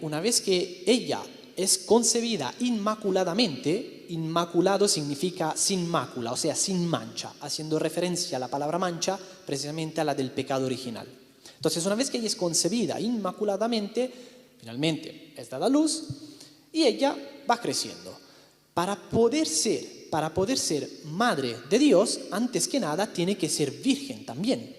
Una vez que ella es concebida inmaculadamente, inmaculado significa sin mácula, o sea, sin mancha, haciendo referencia a la palabra mancha precisamente a la del pecado original. Entonces, una vez que ella es concebida inmaculadamente, finalmente es dada a luz y ella va creciendo. Para poder ser madre de Dios, antes que nada tiene que ser virgen también.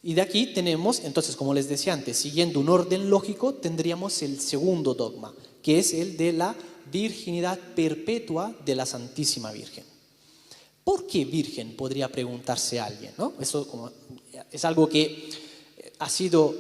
Y de aquí tenemos, entonces, como les decía antes, siguiendo un orden lógico, tendríamos el segundo dogma, que es el de la virginidad perpetua de la Santísima Virgen. ¿Por qué virgen? Podría preguntarse alguien, ¿no? Eso es algo que ha sido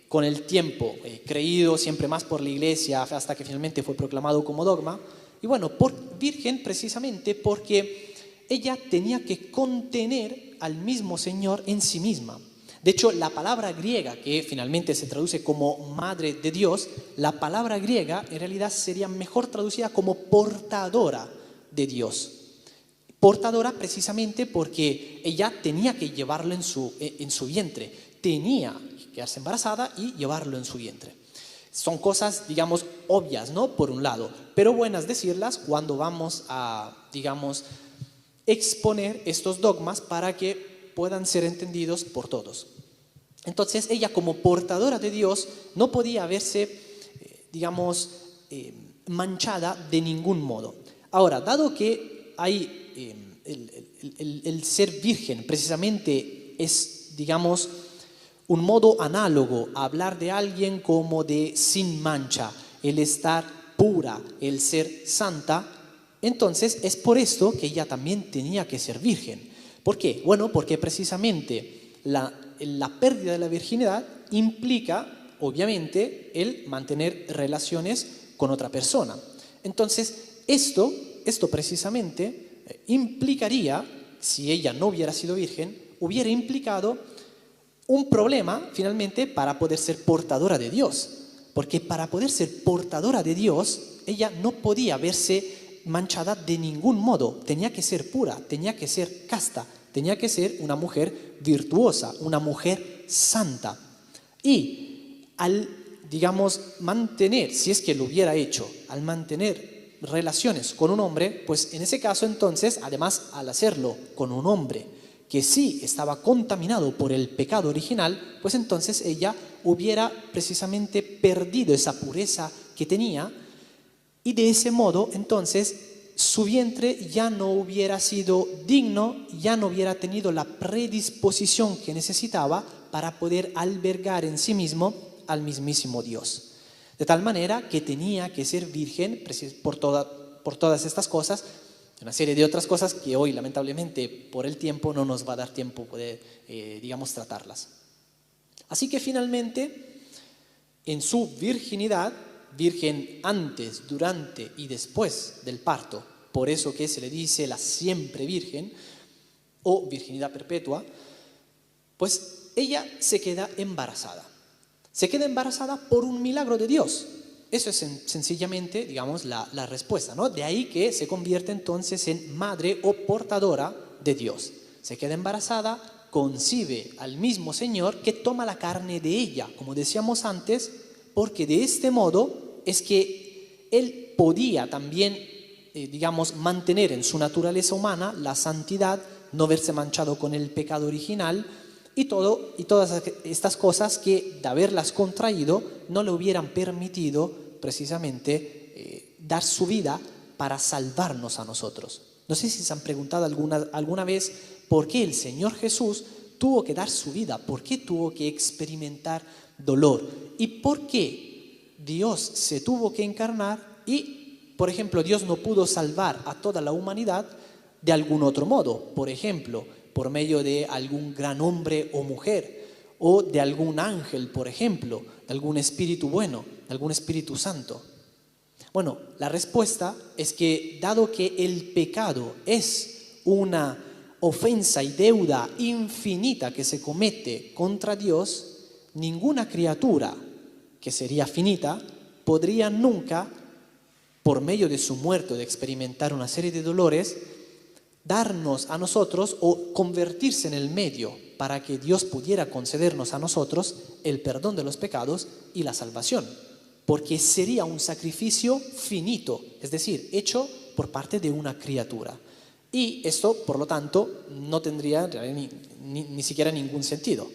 con el tiempo creído siempre más por la Iglesia hasta que finalmente fue proclamado como dogma. Y bueno, por virgen precisamente porque ella tenía que contener al mismo Señor en sí misma. De hecho, la palabra griega, que finalmente se traduce como madre de Dios, la palabra griega en realidad sería mejor traducida como portadora de Dios. Portadora precisamente porque ella tenía que llevarlo en su vientre, tenía que quedarse embarazada y llevarlo en su vientre. Son cosas, digamos, obvias, ¿no? Por un lado, pero buenas decirlas cuando vamos a, digamos, exponer estos dogmas para que puedan ser entendidos por todos. Entonces, ella como portadora de Dios no podía verse, digamos, manchada de ningún modo. Ahora, dado que hay el ser virgen precisamente es, digamos, un modo análogo a hablar de alguien como de sin mancha, el estar pura, el ser santa, entonces es por esto que ella también tenía que ser virgen. ¿Por qué? Bueno, porque precisamente la pérdida de la virginidad implica, obviamente, el mantener relaciones con otra persona. Entonces, esto precisamente implicaría, si ella no hubiera sido virgen, hubiera implicado un problema, finalmente, para poder ser portadora de Dios. Porque para poder ser portadora de Dios, ella no podía verse manchada de ningún modo. Tenía que ser pura, tenía que ser casta, tenía que ser una mujer virtuosa, una mujer santa. Y al, digamos, mantener, si es que lo hubiera hecho, al mantener relaciones con un hombre, pues en ese caso entonces, además al hacerlo con un hombre que sí estaba contaminado por el pecado original, pues entonces ella hubiera precisamente perdido esa pureza que tenía y de ese modo entonces su vientre ya no hubiera sido digno, ya no hubiera tenido la predisposición que necesitaba para poder albergar en sí mismo al mismísimo Dios. De tal manera que tenía que ser virgen por todas estas cosas, una serie de otras cosas que hoy lamentablemente por el tiempo no nos va a dar tiempo de, digamos, tratarlas. Así que finalmente en su virginidad, virgen antes, durante y después del parto, por eso que se le dice la siempre virgen o virginidad perpetua, pues ella se queda embarazada. Se queda embarazada por un milagro de Dios. Eso es sencillamente, digamos, la respuesta, ¿no? De ahí que se convierte entonces en madre o portadora de Dios. Se queda embarazada, concibe al mismo Señor que toma la carne de ella, como decíamos antes, porque de este modo es que Él podía también, digamos, mantener en su naturaleza humana la santidad, no verse manchado con el pecado original y todas estas cosas que de haberlas contraído no le hubieran permitido precisamente dar su vida para salvarnos a nosotros. No sé si se han preguntado alguna vez por qué el Señor Jesús tuvo que dar su vida, por qué tuvo que experimentar dolor y por qué Dios se tuvo que encarnar y, por ejemplo, Dios no pudo salvar a toda la humanidad de algún otro modo, por ejemplo, por medio de algún gran hombre o mujer, o de algún ángel, por ejemplo, de algún espíritu bueno, de algún Espíritu Santo. Bueno, la respuesta es que dado que el pecado es una ofensa y deuda infinita que se comete contra Dios, ninguna criatura que sería finita podría nunca, por medio de su muerte, de experimentar una serie de dolores, darnos a nosotros o convertirse en el medio para que Dios pudiera concedernos a nosotros el perdón de los pecados y la salvación. porque sería un sacrificio finito, es decir, hecho por parte de una criatura. Y esto, por lo tanto, no tendría ni siquiera ningún sentido.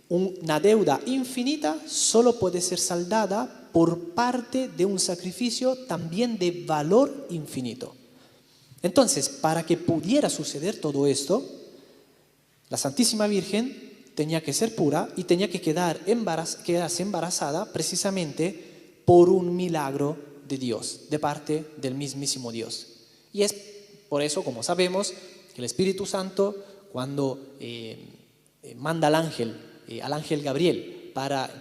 Una deuda infinita solo puede ser saldada por parte de un sacrificio también de valor infinito. Entonces, para que pudiera suceder todo esto, la Santísima Virgen tenía que ser pura y tenía que quedarse embarazada precisamente por un milagro de Dios, de parte del mismísimo Dios. Y es por eso, como sabemos, que el Espíritu Santo, cuando manda al ángel Gabriel,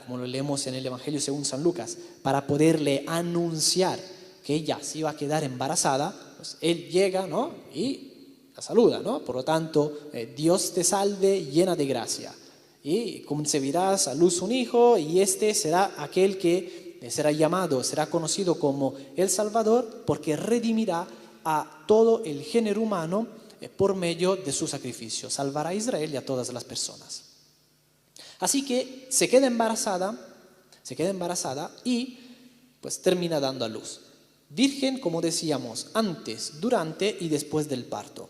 como lo leemos en el Evangelio según San Lucas, para poderle anunciar que ella se iba a quedar embarazada, pues él llega, ¿no?, y la saluda, ¿no? Por lo tanto, Dios te salve, llena de gracia, y concebirás a luz un hijo, y este será aquel que será conocido como el Salvador, porque redimirá a todo el género humano por medio de su sacrificio. Salvará a Israel y a todas las personas. Así que se queda embarazada y pues termina dando a luz. Virgen, como decíamos, antes, durante y después del parto.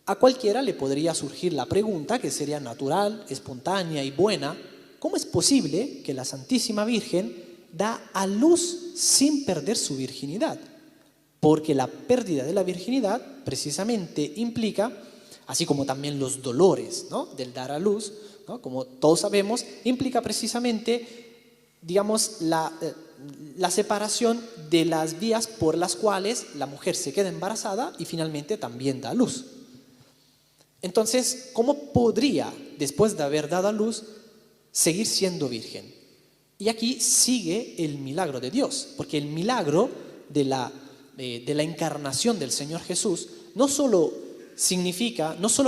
A cualquiera le podría surgir la pregunta, que sería natural, espontánea y buena: ¿cómo es posible que la Santísima Virgen da a luz sin perder su virginidad? Porque la pérdida de la virginidad precisamente implica, así como también los dolores, ¿no?, del dar a luz, ¿no?, como todos sabemos, implica precisamente, digamos, la separación de las vías por las cuales la mujer se queda embarazada y finalmente también da a luz. Entonces, ¿cómo podría, después de haber dado a luz, seguir siendo virgen? Y aquí sigue el milagro de Dios, porque el milagro de la encarnación del Señor Jesús no solo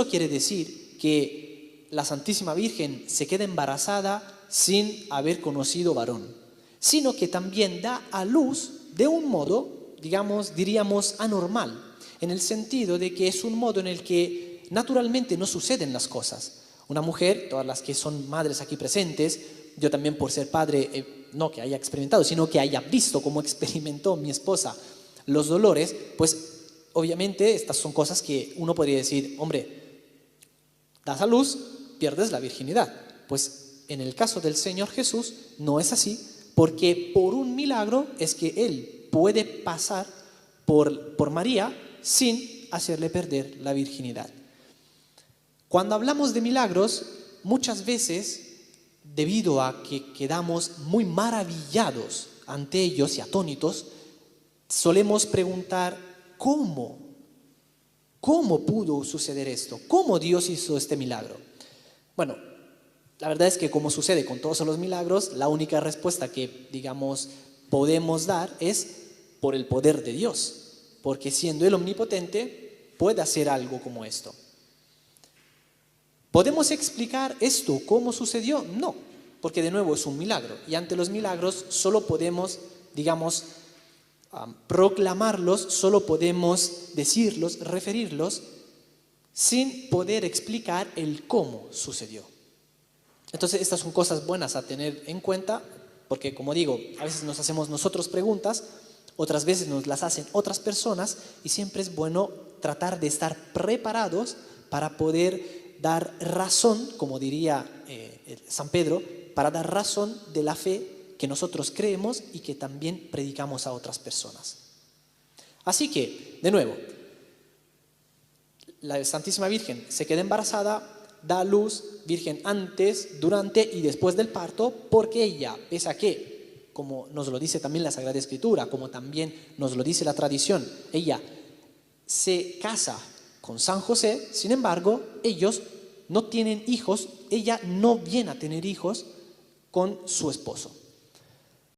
quiere decir que la Santísima Virgen se queda embarazada sin haber conocido varón, sino que también da a luz de un modo, diríamos, anormal, en el sentido de que es un modo en el que naturalmente no suceden las cosas. Una mujer, todas las que son madres aquí presentes, yo también por ser padre, no que haya experimentado, sino que haya visto cómo experimentó mi esposa los dolores, pues obviamente estas son cosas que uno podría decir: hombre, das a luz, pierdes la virginidad. Pues en el caso del Señor Jesús no es así, porque por un milagro es que Él puede pasar por María sin hacerle perder la virginidad. Cuando hablamos de milagros, muchas veces, debido a que quedamos muy maravillados ante ellos y atónitos, solemos preguntar: ¿cómo pudo suceder esto? ¿Cómo Dios hizo este milagro? Bueno, la verdad es que, como sucede con todos los milagros, la única respuesta que, podemos dar es por el poder de Dios, porque siendo Él omnipotente, puede hacer algo como esto. ¿Podemos explicar esto cómo sucedió? No, porque de nuevo es un milagro, y ante los milagros solo podemos, proclamarlos, solo podemos decirlos, referirlos, sin poder explicar el cómo sucedió. Entonces, estas son cosas buenas a tener en cuenta, porque, como digo, a veces nos hacemos nosotros preguntas, otras veces nos las hacen otras personas, y siempre es bueno tratar de estar preparados para poder dar razón, como diría San Pedro, para dar razón de la fe que nosotros creemos y que también predicamos a otras personas. Así que, de nuevo, la Santísima Virgen se queda embarazada, da a luz, virgen antes, durante y después del parto, porque ella, pese a que, como nos lo dice también la Sagrada Escritura, como también nos lo dice la tradición, ella se casa con San José, sin embargo, ellos no tienen hijos, ella no viene a tener hijos con su esposo.